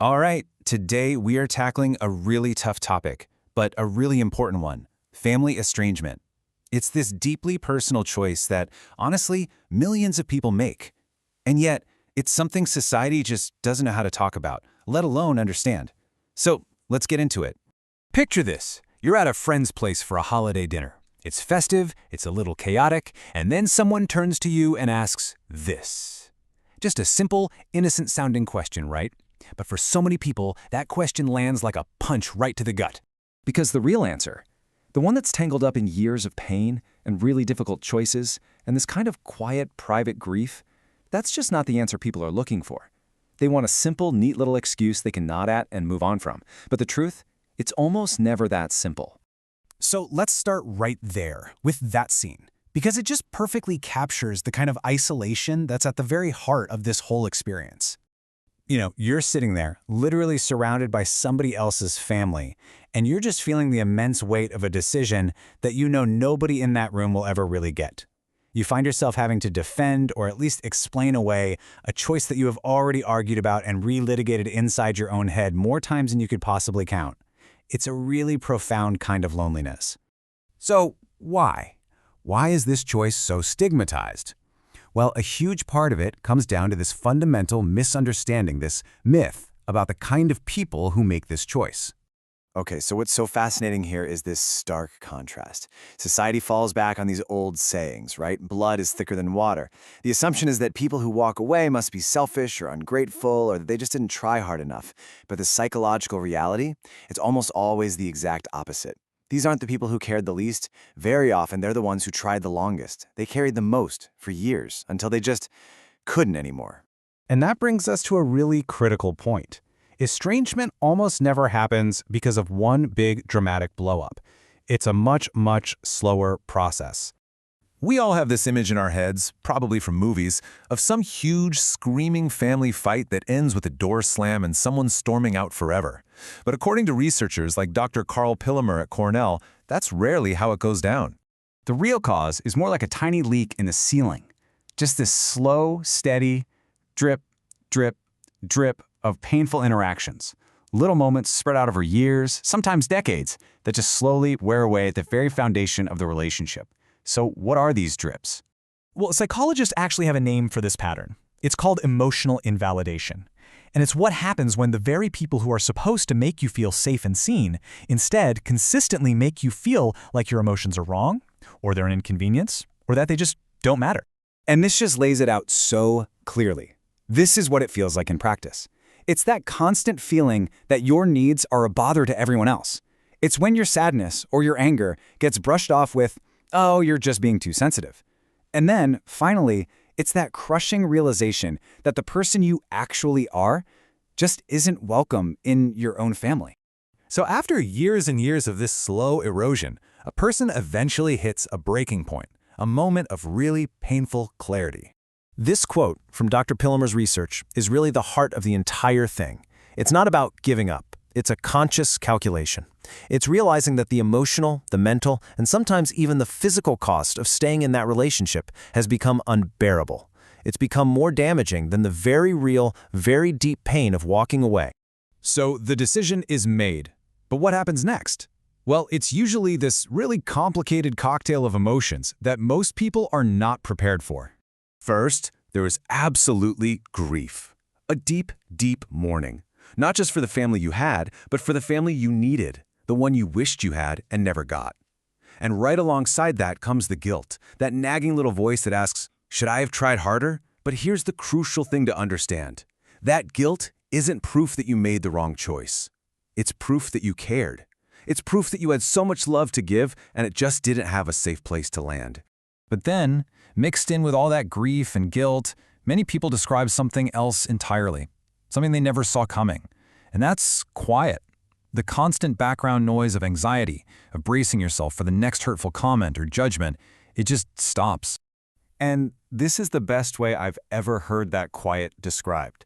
All right, today we are tackling a really tough topic, but a really important one: family estrangement. It's this deeply personal choice that, honestly, millions of people make. And yet, it's something society just doesn't know how to talk about, let alone understand. So, let's get into it. Picture this. You're at a friend's place for a holiday dinner. It's festive, it's a little chaotic, and then someone turns to you and asks this. Just a simple, innocent-sounding question, right? But for so many people, that question lands like a punch right to the gut. Because the real answer, the one that's tangled up in years of pain and really difficult choices and this kind of quiet, private grief, that's just not the answer people are looking for. They want a simple, neat little excuse they can nod at and move on from. But the truth, it's almost never that simple. So let's start right there with that scene, because it just perfectly captures the kind of isolation that's at the very heart of this whole experience. You're sitting there, literally surrounded by somebody else's family, and you're just feeling the immense weight of a decision that you know nobody in that room will ever really get. You find yourself having to defend or at least explain away a choice that you have already argued about and relitigated inside your own head more times than you could possibly count. It's a really profound kind of loneliness. So, why? Why is this choice so stigmatized? Well, a huge part of it comes down to this fundamental misunderstanding, this myth about the kind of people who make this choice. Okay, so what's so fascinating here is this stark contrast. Society falls back on these old sayings, right? Blood is thicker than water. The assumption is that people who walk away must be selfish or ungrateful or that they just didn't try hard enough. But the psychological reality, it's almost always the exact opposite. These aren't the people who cared the least. Very often, they're the ones who tried the longest. They carried the most for years until they just couldn't anymore. And that brings us to a really critical point. Estrangement almost never happens because of one big dramatic blow-up. It's a much, much slower process. We all have this image in our heads, probably from movies, of some huge, screaming family fight that ends with a door slam and someone storming out forever. But according to researchers like Dr. Carl Pillemer at Cornell, that's rarely how it goes down. The real cause is more like a tiny leak in the ceiling. Just this slow, steady, drip, drip, drip of painful interactions. Little moments spread out over years, sometimes decades, that just slowly wear away at the very foundation of the relationship. So what are these drips? Well, psychologists actually have a name for this pattern. It's called emotional invalidation. And it's what happens when the very people who are supposed to make you feel safe and seen instead consistently make you feel like your emotions are wrong, or they're an inconvenience, or that they just don't matter. And this just lays it out so clearly. This is what it feels like in practice. It's that constant feeling that your needs are a bother to everyone else. It's when your sadness or your anger gets brushed off with, "Oh, you're just being too sensitive." And then, finally, it's that crushing realization that the person you actually are just isn't welcome in your own family. So after years and years of this slow erosion, a person eventually hits a breaking point, a moment of really painful clarity. This quote from Dr. Pillemer's research is really the heart of the entire thing. It's not about giving up. It's a conscious calculation. It's realizing that the emotional, the mental, and sometimes even the physical cost of staying in that relationship has become unbearable. It's become more damaging than the very real, very deep pain of walking away. So the decision is made. But what happens next? Well, it's usually this really complicated cocktail of emotions that most people are not prepared for. First, there is absolutely grief. A deep, deep mourning. Not just for the family you had, but for the family you needed, the one you wished you had and never got. And right alongside that comes the guilt, that nagging little voice that asks, should I have tried harder? But here's the crucial thing to understand. That guilt isn't proof that you made the wrong choice. It's proof that you cared. It's proof that you had so much love to give and it just didn't have a safe place to land. But then, mixed in with all that grief and guilt, many people describe something else entirely, something they never saw coming. And that's quiet. The constant background noise of anxiety, of bracing yourself for the next hurtful comment or judgment, it just stops. And this is the best way I've ever heard that quiet described.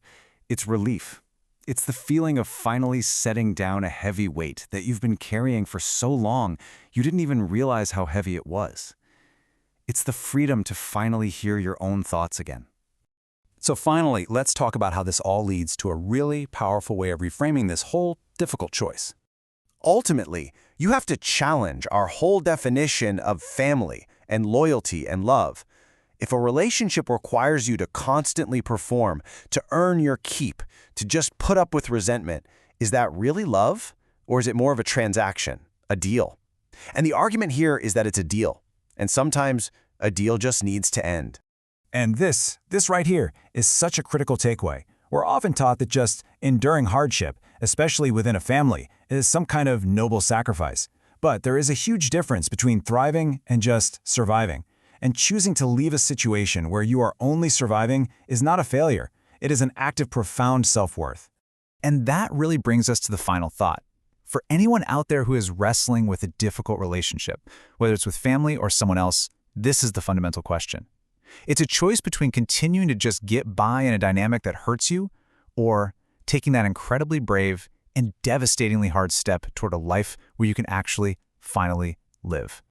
It's relief. It's the feeling of finally setting down a heavy weight that you've been carrying for so long you didn't even realize how heavy it was. It's the freedom to finally hear your own thoughts again. So finally, let's talk about how this all leads to a really powerful way of reframing this whole difficult choice. Ultimately, you have to challenge our whole definition of family and loyalty and love. If a relationship requires you to constantly perform, to earn your keep, to just put up with resentment, is that really love? Or is it more of a transaction, a deal? And the argument here is that it's a deal. And sometimes a deal just needs to end. And this right here is such a critical takeaway. We're often taught that just enduring hardship, especially within a family, is some kind of noble sacrifice. But there is a huge difference between thriving and just surviving. And choosing to leave a situation where you are only surviving is not a failure. It is an act of profound self-worth. And that really brings us to the final thought. For anyone out there who is wrestling with a difficult relationship, whether it's with family or someone else, this is the fundamental question. It's a choice between continuing to just get by in a dynamic that hurts you, or taking that incredibly brave and devastatingly hard step toward a life where you can actually finally live.